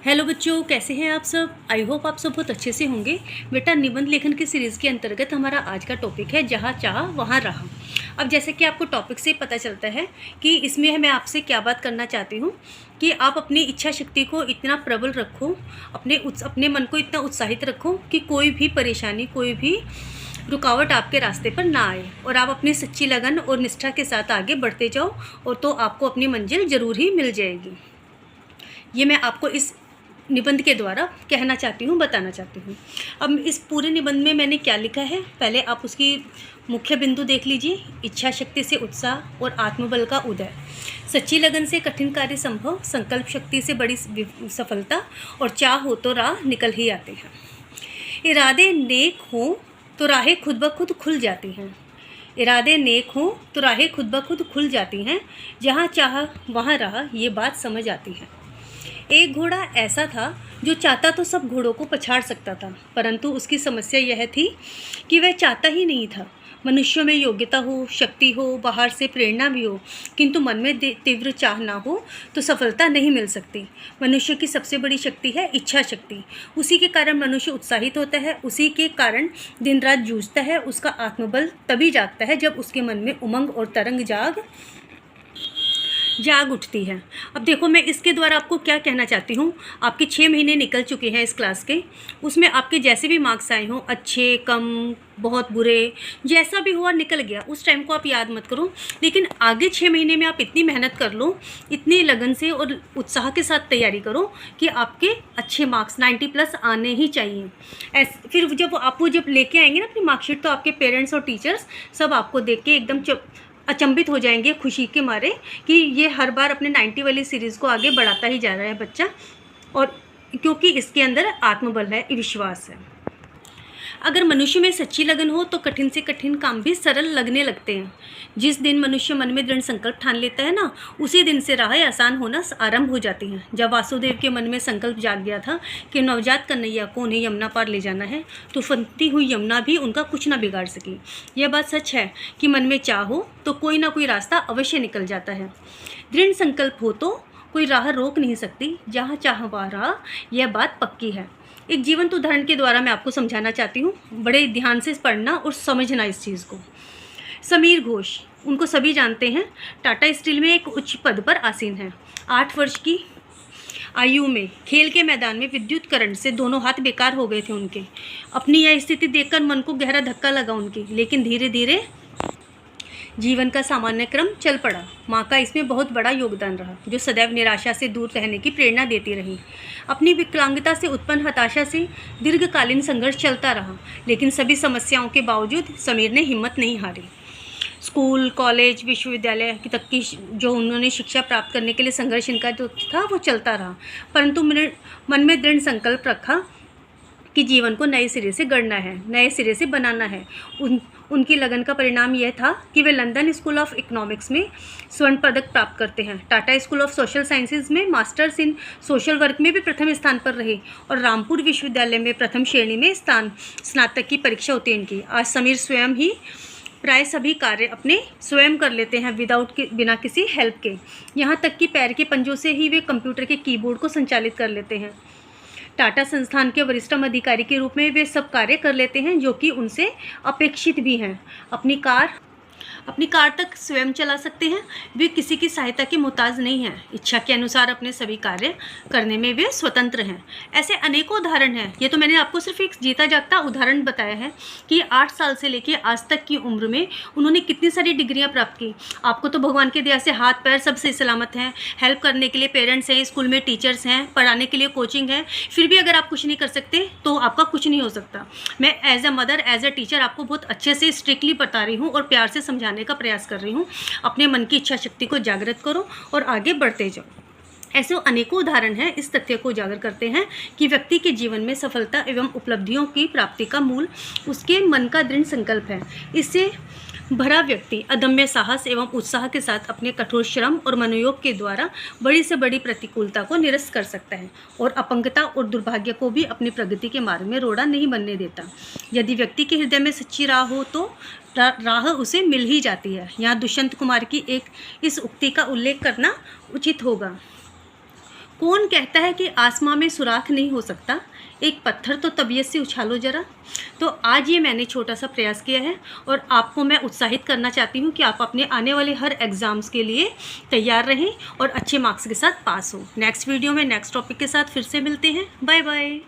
Hello बच्चों, कैसे हैं आप सब। आई होप आप सब बहुत अच्छे से होंगे। बेटा, निबंध लेखन की सीरीज़ के अंतर्गत हमारा आज का टॉपिक है जहाँ चाह वहाँ राह। अब जैसे कि आपको टॉपिक से पता चलता है कि इसमें मैं आपसे क्या बात करना चाहती हूँ कि आप अपनी इच्छा शक्ति को इतना प्रबल रखो, अपने मन को इतना उत्साहित रखो कि कोई भी परेशानी, कोई भी रुकावट आपके रास्ते पर ना आए और आप अपनी सच्ची लगन और निष्ठा के साथ आगे बढ़ते जाओ, और तो आपको अपनी मंजिल ज़रूर ही मिल जाएगी। ये मैं आपको इस निबंध के द्वारा कहना चाहती हूँ, बताना चाहती हूँ। अब इस पूरे निबंध में मैंने क्या लिखा है, पहले आप उसकी मुख्य बिंदु देख लीजिए। इच्छा शक्ति से उत्साह और आत्मबल का उदय, सच्ची लगन से कठिन कार्य संभव, संकल्प शक्ति से बड़ी सफलता, और चाह हो तो राह निकल ही आते हैं। इरादे नेक हों तो राहें खुद ब खुद खुल जाती हैं। इरादे नेक हों तो राहें खुद ब खुद खुल जाती हैं। जहाँ चाह वहाँ राह, ये बात समझ आती है। एक घोड़ा ऐसा था जो चाहता तो सब घोड़ों को पछाड़ सकता था, परंतु उसकी समस्या यह थी कि वह चाहता ही नहीं था। मनुष्यों में योग्यता हो, शक्ति हो, बाहर से प्रेरणा भी हो, किंतु मन में तीव्र चाह ना हो तो सफलता नहीं मिल सकती। मनुष्य की सबसे बड़ी शक्ति है इच्छा शक्ति। उसी के कारण मनुष्य उत्साहित होता है, उसी के कारण दिन रात जूझता है। उसका आत्मबल तभी जागता है जब उसके मन में उमंग और तरंग जाग उठती है। अब देखो, मैं इसके द्वारा आपको क्या कहना चाहती हूँ। आपके 6 महीने निकल चुके हैं इस क्लास के, उसमें आपके जैसे भी मार्क्स आए हों, अच्छे, कम, बहुत बुरे, जैसा भी हुआ निकल गया, उस टाइम को आप याद मत करो। लेकिन आगे 6 महीने में आप इतनी मेहनत कर लो, इतनी लगन से और उत्साह के साथ तैयारी करो कि आपके अच्छे मार्क्स 90+ आने ही चाहिए। फिर जब लेके आएंगे ना अपनी मार्कशीट, तो आपके पेरेंट्स और टीचर्स सब आपको देख के एकदम अचंभित हो जाएंगे खुशी के मारे कि ये हर बार अपने 90 वाली सीरीज़ को आगे बढ़ाता ही जा रहा है बच्चा, और क्योंकि इसके अंदर आत्मबल है, विश्वास है। अगर मनुष्य में सच्ची लगन हो तो कठिन से कठिन काम भी सरल लगने लगते हैं। जिस दिन मनुष्य मन में दृढ़ संकल्प ठान लेता है ना, उसी दिन से राहें आसान होना आरंभ हो जाती हैं। जब वासुदेव के मन में संकल्प जाग गया था कि नवजात कन्हैया को उन्हें यमुना पार ले जाना है, तो फनती हुई यमुना भी उनका कुछ ना बिगाड़ सकी। यह बात सच है कि मन में चाह हो तो कोई ना कोई रास्ता अवश्य निकल जाता है। दृढ़ संकल्प हो तो कोई राह रोक नहीं सकती। जहाँ चाह वहाँ राह, यह बात पक्की है। एक जीवंत उदाहरण के द्वारा मैं आपको समझाना चाहती हूँ। बड़े ध्यान से पढ़ना और समझना इस चीज़ को। समीर घोष, उनको सभी जानते हैं, टाटा स्टील में एक उच्च पद पर आसीन हैं। 8 वर्ष की आयु में खेल के मैदान में विद्युत करंट से दोनों हाथ बेकार हो गए थे उनके। अपनी यह स्थिति देखकर मन को गहरा धक्का लगा उनकी, लेकिन धीरे धीरे जीवन का सामान्य क्रम चल पड़ा। माँ का इसमें बहुत बड़ा योगदान रहा, जो सदैव निराशा से दूर रहने की प्रेरणा देती रही। अपनी विकलांगता से उत्पन्न हताशा से दीर्घकालीन संघर्ष चलता रहा, लेकिन सभी समस्याओं के बावजूद समीर ने हिम्मत नहीं हारी। स्कूल, कॉलेज, विश्वविद्यालय तक की जो उन्होंने शिक्षा प्राप्त करने के लिए संघर्ष इनका जो था वो चलता रहा, परंतु मन में दृढ़ संकल्प रखा कि जीवन को नए सिरे से गढ़ना है, नए सिरे से बनाना है। उनकी लगन का परिणाम यह था कि वे लंदन स्कूल ऑफ इकोनॉमिक्स में स्वर्ण पदक प्राप्त करते हैं, Tata school of social sciences में मास्टर्स इन सोशल वर्क में भी प्रथम स्थान पर रहे, और रामपुर विश्वविद्यालय में प्रथम श्रेणी में स्नातक की परीक्षा उत्तीर्ण की। आज समीर स्वयं ही प्राय सभी कार्य अपने स्वयं कर लेते हैं, बिना किसी हेल्प के। यहाँ तक कि पैर के पंजों से ही वे कंप्यूटर के कीबोर्ड को संचालित कर लेते हैं। टाटा संस्थान के वरिष्ठतम अधिकारी के रूप में वे सब कार्य कर लेते हैं जो कि उनसे अपेक्षित भी हैं। अपनी कार तक स्वयं चला सकते हैं। वे किसी की सहायता के मोहताज नहीं हैं। इच्छा के अनुसार अपने सभी कार्य करने में वे स्वतंत्र हैं। ऐसे अनेकों उदाहरण हैं। ये तो मैंने आपको सिर्फ एक जीता जागता उदाहरण बताया है कि 8 साल से लेकर आज तक की उम्र में उन्होंने कितनी सारी डिग्रियां प्राप्त की। आपको तो भगवान की दया से हाथ पैर सब सही सलामत हैं। हेल्प करने के लिए पेरेंट्स हैं, स्कूल में टीचर्स हैं, पढ़ाने के लिए कोचिंग है। फिर भी अगर आप कुछ नहीं कर सकते तो आपका कुछ नहीं हो सकता। मैं as a mother, as a teacher आपको बहुत अच्छे से स्ट्रिक्टली बता रही हूँ और प्यार से समझाने का प्रयास कर रही हूँ। अपने मन की इच्छा शक्ति को जागृत करो और आगे बढ़ते जाओ। ऐसे अनेकों उदाहरण हैं, इस तथ्य को उजागर करते हैं कि व्यक्ति के जीवन में सफलता एवं उपलब्धियों की प्राप्ति का मूल उसके मन का दृढ़ संकल्प है। इससे भरा व्यक्ति अदम्य साहस एवं उत्साह के साथ अपने कठोर श्रम और मनोयोग के द्वारा बड़ी से बड़ी प्रतिकूलता को निरस्त कर सकता है, और अपंगता और दुर्भाग्य को भी अपनी प्रगति के मार्ग में रोड़ा नहीं बनने देता। यदि व्यक्ति के हृदय में सच्ची राह हो तो राह उसे मिल ही जाती है। यहाँ दुष्यंत कुमार की इस उक्ति का उल्लेख करना उचित होगा। कौन कहता है कि आसमां में सुराख नहीं हो सकता, एक पत्थर तो तबीयत से उछालो ज़रा। तो आज ये मैंने छोटा सा प्रयास किया है और आपको मैं उत्साहित करना चाहती हूँ कि आप अपने आने वाले हर एग्ज़ाम्स के लिए तैयार रहें और अच्छे मार्क्स के साथ पास हो। नेक्स्ट वीडियो में नेक्स्ट टॉपिक के साथ फिर से मिलते हैं। Bye bye.